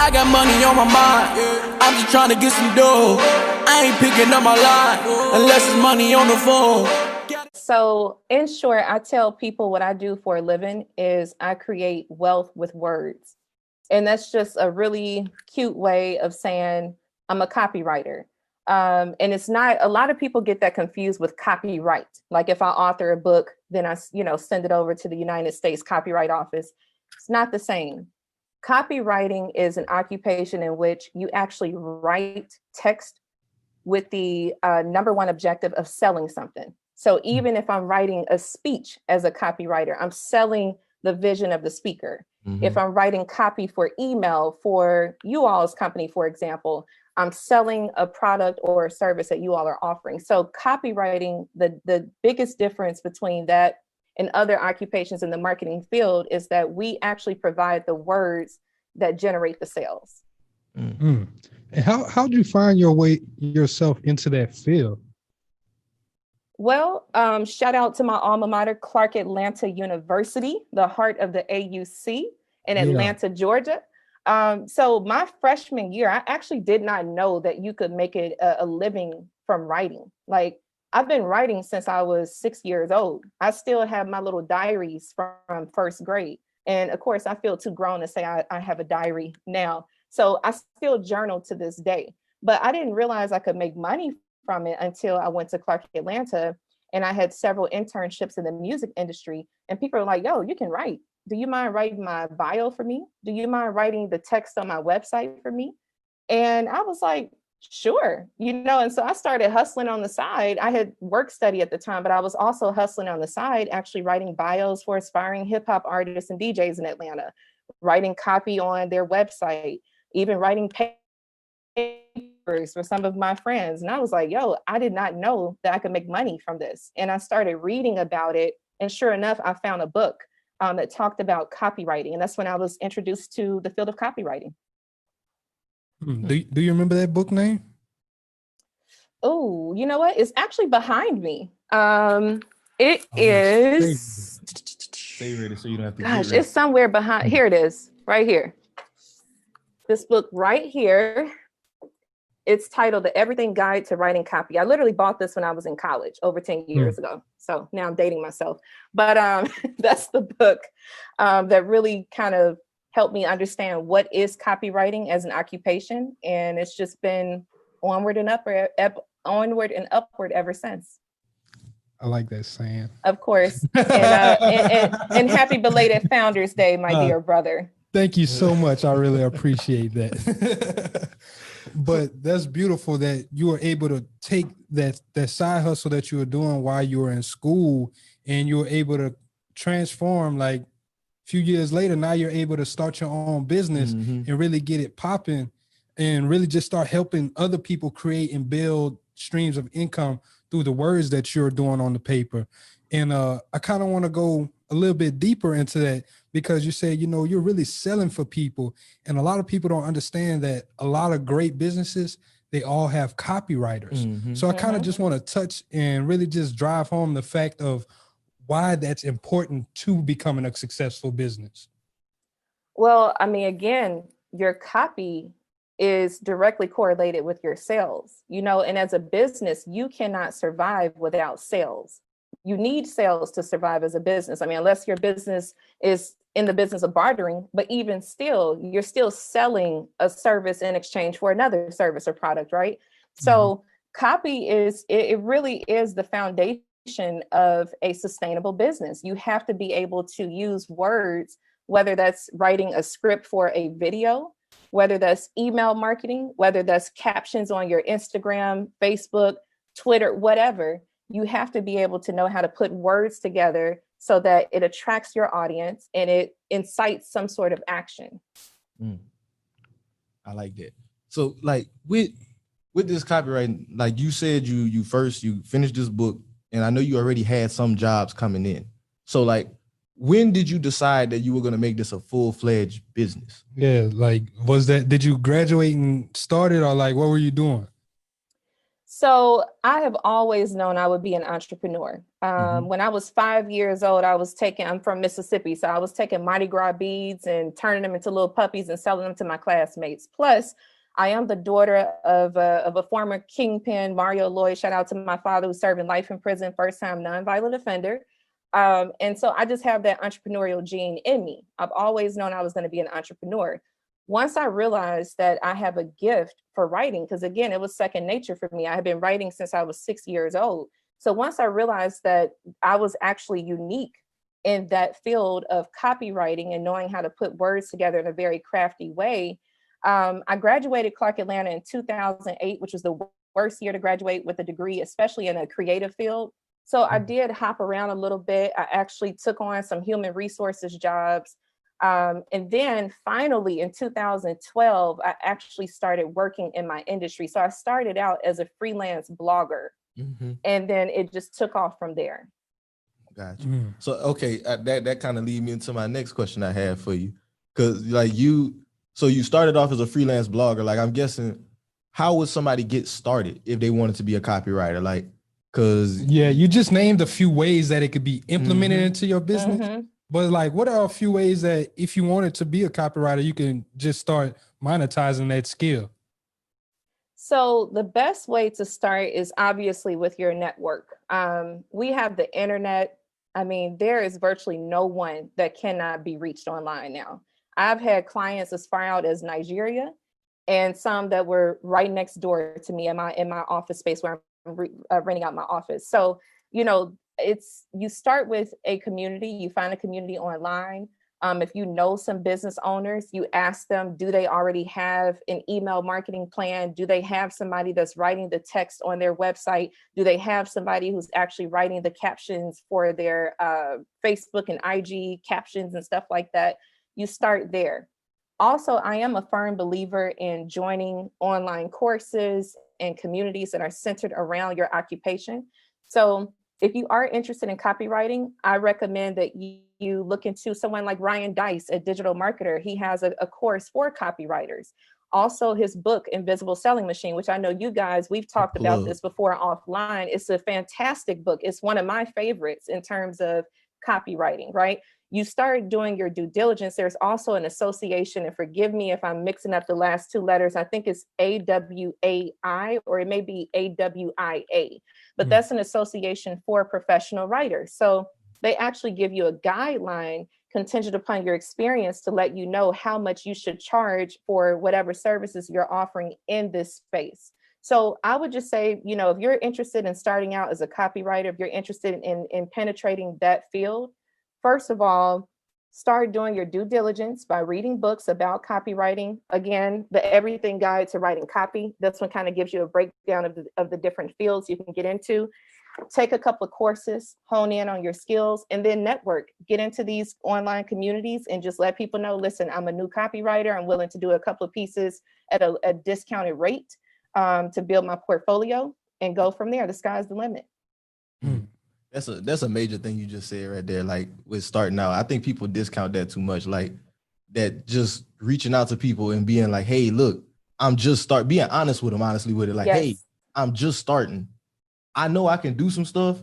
I got money on my mind. I'm just trying to get some dough. I ain't picking up my line unless it's money on the phone. So in short, I tell people what I do for a living is I create wealth with words. And that's just a really cute way of saying I'm a copywriter. And it's not, a lot of people get that confused with copyright. Like if I author a book, then I, send it over to the United States Copyright Office. It's not the same. Copywriting is an occupation in which you actually write text with the number one objective of selling something. So even if I'm writing a speech as a copywriter, I'm selling the vision of the speaker. Mm-hmm. If I'm writing copy for email for you all's company, for example, I'm selling a product or a service that you all are offering. So copywriting, the biggest difference between that and other occupations in the marketing field is that we actually provide the words that generate the sales. Mm-hmm. And how'd you find your way yourself into that field? Well, shout out to my alma mater, Clark Atlanta University, the heart of the AUC in Atlanta, Georgia. So my freshman year, I actually did not know that you could make it a living from writing. Like I've been writing since I was 6 years old. I still have my little diaries from first grade. And of course, I feel too grown to say I have a diary now. So I still journal to this day, but I didn't realize I could make money from it until I went to Clark Atlanta and I had several internships in the music industry. And people are like, yo, you can write. Do you mind writing my bio for me? Do you mind writing the text on my website for me? And I was like, sure, and so I started hustling on the side. I had work study at the time, but I was also hustling on the side, actually writing bios for aspiring hip hop artists and DJs in Atlanta, writing copy on their website, even writing papers for some of my friends. And I was like, yo, I did not know that I could make money from this. And I started reading about it. And sure enough, I found a book that talked about copywriting. And that's when I was introduced to the field of copywriting. Do you remember that book name? Oh, you know what? It's actually behind me. It is. Stay ready so you don't have to. Gosh, it's somewhere behind. Here it is, right here. This book right here. It's titled The Everything Guide to Writing Copy. I literally bought this when I was in college over 10 years ago. So now I'm dating myself. But that's the book that really kind of helped me understand what is copywriting as an occupation. And it's just been onward and upward ever since. I like that saying. Of course. And happy belated Founders Day, my dear brother. Thank you so much. I really appreciate that. But that's beautiful that you were able to take that side hustle that you were doing while you were in school and you were able to transform. Like a few years later, now you're able to start your own business and really get it popping and really just start helping other people create and build streams of income through the words that you're doing on the paper. And I kind of want to go a little bit deeper into that because you say, you're really selling for people. And a lot of people don't understand that a lot of great businesses, they all have copywriters. So I kind of just want to touch and really just drive home the fact of why that's important to becoming a successful business. Well, I mean, again, your copy is directly correlated with your sales, and as a business, you cannot survive without sales. You need sales to survive as a business. I mean, unless your business is in the business of bartering, but even still, you're still selling a service in exchange for another service or product, right? So copy it really is the foundation of a sustainable business. You have to be able to use words, whether that's writing a script for a video, whether that's email marketing, whether that's captions on your Instagram, Facebook, Twitter, whatever. You have to be able to know how to put words together so that it attracts your audience and it incites some sort of action. I like that. So like with this copywriting, like you said, you finished this book and I know you already had some jobs coming in. So like, when did you decide that you were going to make this a full-fledged business? Yeah. Like, did you graduate and start it or like, what were you doing? So I have always known I would be an entrepreneur. When I was 5 years old, I'm from Mississippi. So I was taking Mardi Gras beads and turning them into little puppies and selling them to my classmates. Plus, I am the daughter of a former kingpin, Mario Lloyd. Shout out to my father who's serving life in prison, first time nonviolent offender. And so I just have that entrepreneurial gene in me. I've always known I was going to be an entrepreneur. Once I realized that I have a gift for writing, because again, it was second nature for me. I had been writing since I was 6 years old. So once I realized that I was actually unique in that field of copywriting and knowing how to put words together in a very crafty way, I graduated Clark Atlanta in 2008, which was the worst year to graduate with a degree, especially in a creative field. So I did hop around a little bit. I actually took on some human resources jobs. And then finally in 2012, I actually started working in my industry. So I started out as a freelance blogger, and then it just took off from there. Gotcha. So, okay, that kind of leads me into my next question I have for you. Because so you started off as a freelance blogger. Like, I'm guessing, how would somebody get started if they wanted to be a copywriter? Like, you just named a few ways that it could be implemented into your business. But like, what are a few ways that if you wanted to be a copywriter, you can just start monetizing that skill? So the best way to start is obviously with your network. We have the internet. I mean, there is virtually no one that cannot be reached online now. I've had clients as far out as Nigeria, and some that were right next door to me in my office space where I'm renting out my office. So, you start with a community, you find a community online. If you know some business owners, you ask them, do they already have an email marketing plan? Do they have somebody that's writing the text on their website? Do they have somebody who's actually writing the captions for their Facebook and IG captions and stuff like that? You start there. Also, I am a firm believer in joining online courses and communities that are centered around your occupation. So if you are interested in copywriting, I recommend that you look into someone like Ryan Dice, a digital marketer. He has a course for copywriters. Also, his book, Invisible Selling Machine, which I know you guys, we've talked about this before offline. It's a fantastic book. It's one of my favorites in terms of copywriting, right? You start doing your due diligence. There's also an association, and forgive me if I'm mixing up the last two letters. I think it's AWAI, or it may be AWIA, but that's an association for professional writers. So they actually give you a guideline contingent upon your experience to let you know how much you should charge for whatever services you're offering in this space. So I would just say, if you're interested in starting out as a copywriter, if you're interested in penetrating that field, first of all, start doing your due diligence by reading books about copywriting. Again, the Everything Guide to Writing Copy. This one kind of gives you a breakdown of the different fields you can get into. Take a couple of courses, hone in on your skills, and then network. Get into these online communities and just let people know, listen, I'm a new copywriter. I'm willing to do a couple of pieces at a discounted rate to build my portfolio, and go from there. The sky's the limit. That's a major thing you just said right there. Like, with starting out, I think people discount that too much. Like, that just reaching out to people and being like, hey, look, being honest with them, honestly with it. Like, hey, I'm just starting. I know I can do some stuff.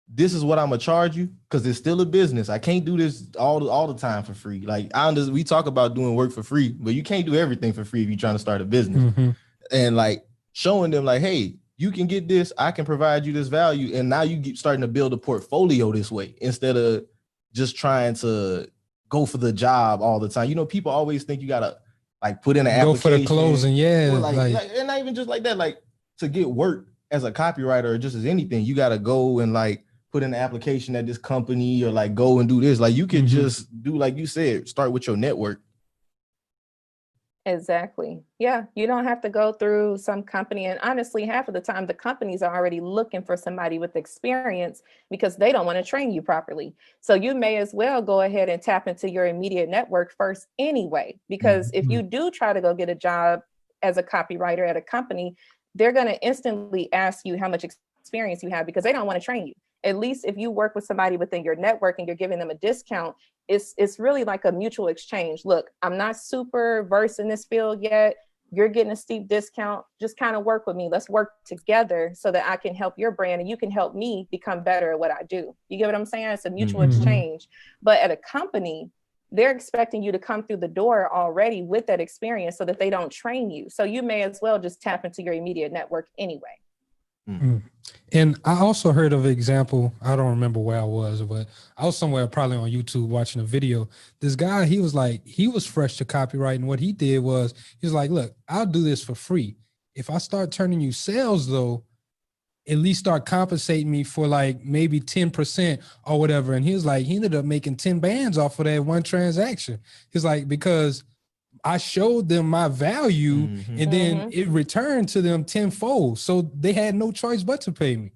This is what I'm gonna charge you, because it's still a business. I can't do this all the time for free. Like, we talk about doing work for free, but you can't do everything for free if you're trying to start a business. And like, showing them like, hey, you can get this, I can provide you this value. And now you get starting to build a portfolio this way, instead of just trying to go for the job all the time. People always think you gotta like put in an application. Go for the closing, yeah. And not even just like that, like to get work as a copywriter or just as anything, you gotta go and like put in an application at this company, or like go and do this. Like, you can just do, like you said, start with your network. Exactly. Yeah. You don't have to go through some company. And honestly, half of the time, the companies are already looking for somebody with experience because they don't want to train you properly. So you may as well go ahead and tap into your immediate network first anyway, because if you do try to go get a job as a copywriter at a company, they're going to instantly ask you how much experience you have, because they don't want to train you. At least if you work with somebody within your network and you're giving them a discount, it's really like a mutual exchange. Look, I'm not super versed in this field yet. you're getting a steep discount. Just kind of work with me. Let's work together so that I can help your brand and you can help me become better at what I do. You get what I'm saying? It's a mutual exchange. But at a company, they're expecting you to come through the door already with that experience so that they don't train you. So you may as well just tap into your immediate network anyway. And I also heard of an example. I don't remember where I was, but I was somewhere probably on YouTube watching a video. This guy, he was fresh to copywriting. What he did was, he was like, look, I'll do this for free. If I start turning you sales though, at least start compensating me for like maybe 10% or whatever. And he was like, he ended up making 10 bands off of that one transaction. He's like, because I showed them my value and then it returned to them tenfold. So they had no choice but to pay me.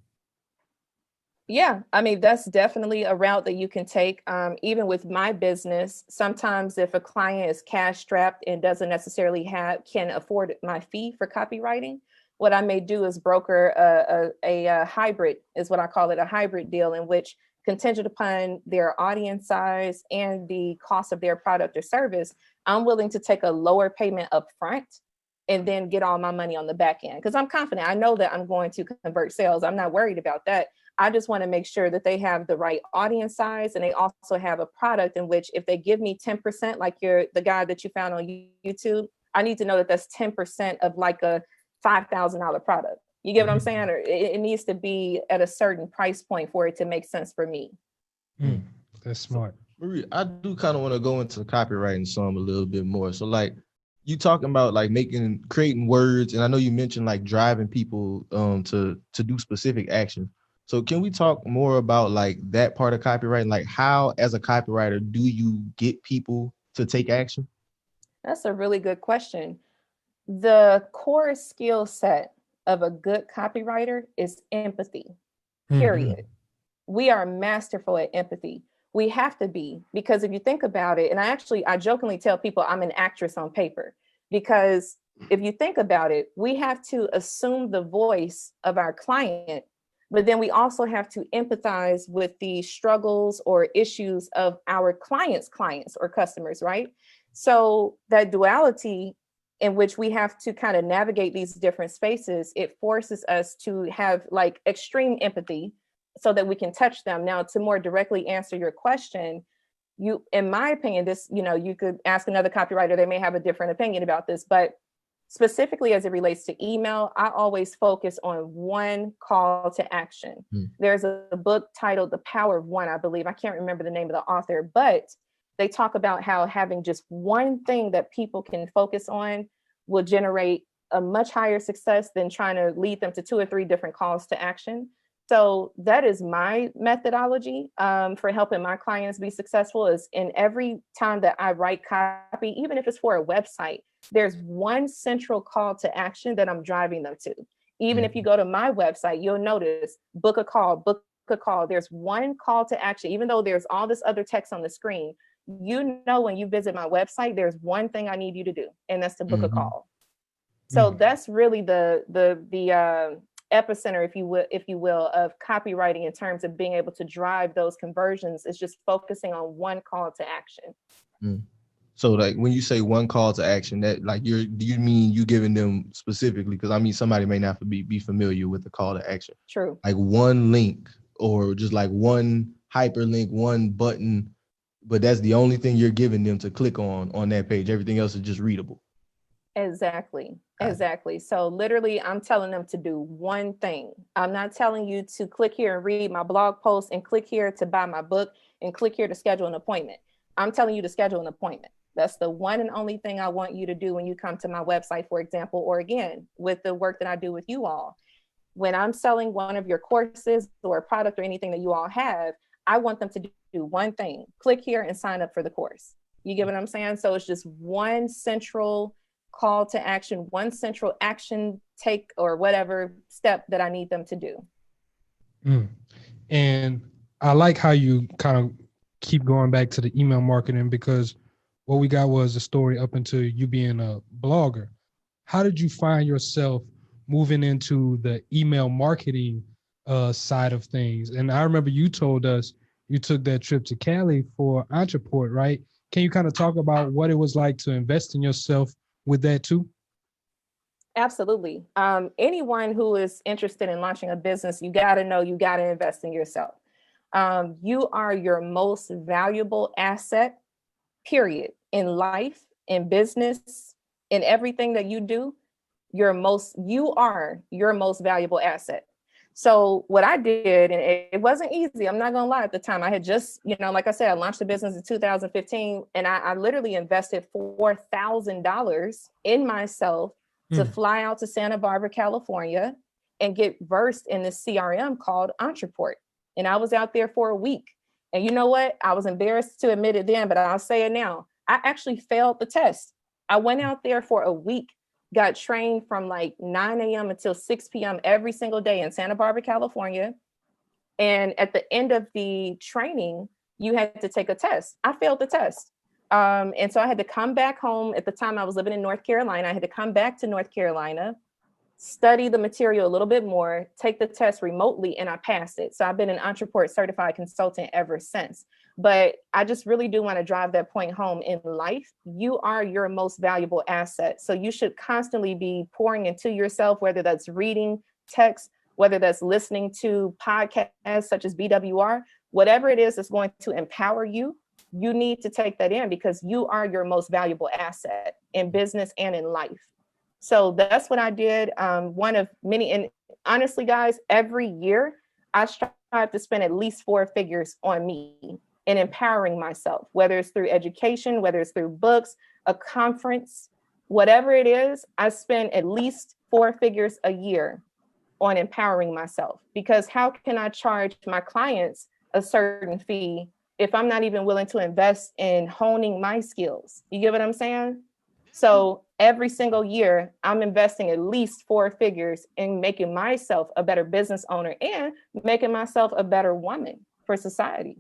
Yeah, I mean, that's definitely a route that you can take. Even with my business, sometimes if a client is cash strapped and doesn't necessarily can afford my fee for copywriting, what I may do is broker a hybrid, is what I call it, a hybrid deal, in which, contingent upon their audience size and the cost of their product or service, I'm willing to take a lower payment up front and then get all my money on the back end. Because I'm confident, I know that I'm going to convert sales. I'm not worried about that. I just want to make sure that they have the right audience size and they also have a product in which, if they give me 10%, like the guy that you found on YouTube, I need to know that that's 10% of like a $5,000 product. You get what I'm saying? Or it needs to be at a certain price point for it to make sense for me. That's smart. Marie, I do kind of want to go into copywriting some a little bit more. So like, you talking about like creating words, and I know you mentioned like driving people to do specific actions. So can we talk more about like that part of copywriting? Like, how as a copywriter do you get people to take action? That's a really good question. The core skill set of a good copywriter is empathy, period. We are masterful at empathy. We have to be, because if you think about it, and I jokingly tell people I'm an actress on paper, because if you think about it, we have to assume the voice of our client, but then we also have to empathize with the struggles or issues of our clients' clients or customers, right? So that duality in which we have to kind of navigate these different spaces, it forces us to have like extreme empathy so that we can touch them. Now, to more directly answer your question, in my opinion, this, you could ask another copywriter, they may have a different opinion about this, but specifically as it relates to email, I always focus on one call to action. There's a book titled The Power of One, I believe. I can't remember the name of the author, but they talk about how having just one thing that people can focus on will generate a much higher success than trying to lead them to 2 or 3 different calls to action. So that is my methodology for helping my clients be successful, is in every time that I write copy, even if it's for a website, there's one central call to action that I'm driving them to. Even if you go to my website, you'll notice book a call. There's one call to action, even though there's all this other text on the screen. When you visit my website, there's one thing I need you to do, and that's to book a call. So that's really the epicenter, if you will, of copywriting in terms of being able to drive those conversions. Is just focusing on one call to action. So like when you say one call to action, that like do you mean you giving them specifically? Because I mean, somebody may not be familiar with the call to action. True. Like one link or just like one hyperlink, one button, but that's the only thing you're giving them to click on that page. Everything else is just readable. Exactly. So literally, I'm telling them to do one thing. I'm not telling you to click here and read my blog post and click here to buy my book and click here to schedule an appointment. I'm telling you to schedule an appointment. That's the one and only thing I want you to do when you come to my website, for example, or again, with the work that I do with you all. When I'm selling one of your courses or a product or anything that you all have, I want them to do one thing. Click here and sign up for the course. You get what I'm saying? So it's just one central call to action, one central action take or whatever step that I need them to do. And I like how you kind of keep going back to the email marketing, because what we got was a story up into you being a blogger. How did you find yourself moving into the email marketing side of things? And I remember you told us you took that trip to Cali for Entreport, right? Can you kind of talk about what it was like to invest in yourself with that too? Absolutely. Anyone who is interested in launching a business, you got to know you got to invest in yourself. You are your most valuable asset, period, in life, in business, in everything that you do. You are your most valuable asset. So what I did, and it wasn't easy, I'm not gonna lie, at the time, I had just, like I said, I launched the business in 2015, and I literally invested $4,000 in myself to fly out to Santa Barbara, California, and get versed in this CRM called Entreport. And I was out there for a week. And you know what? I was embarrassed to admit it then, but I'll say it now. I actually failed the test. I went out there for a week, got trained from like 9 a.m. until 6 p.m. every single day in Santa Barbara, California. And at the end of the training, you had to take a test. I failed the test. And so I had to come back home. At the time I was living in North Carolina. I had to come back to North Carolina, study the material a little bit more, take the test remotely, and I passed it. So I've been an Entreport certified consultant ever since. But I just really do want to drive that point home in life. You are your most valuable asset. So you should constantly be pouring into yourself, whether that's reading text, whether that's listening to podcasts such as BWR, whatever it is that's going to empower you. You need to take that in because you are your most valuable asset in business and in life. So that's what I did. One of many, and honestly, guys, every year I strive to spend at least 4 figures on me and empowering myself, whether it's through education, whether it's through books, a conference, whatever it is, I spend at least 4 figures a year on empowering myself. Because how can I charge my clients a certain fee if I'm not even willing to invest in honing my skills? You get what I'm saying? So every single year, I'm investing at least 4 figures in making myself a better business owner and making myself a better woman for society.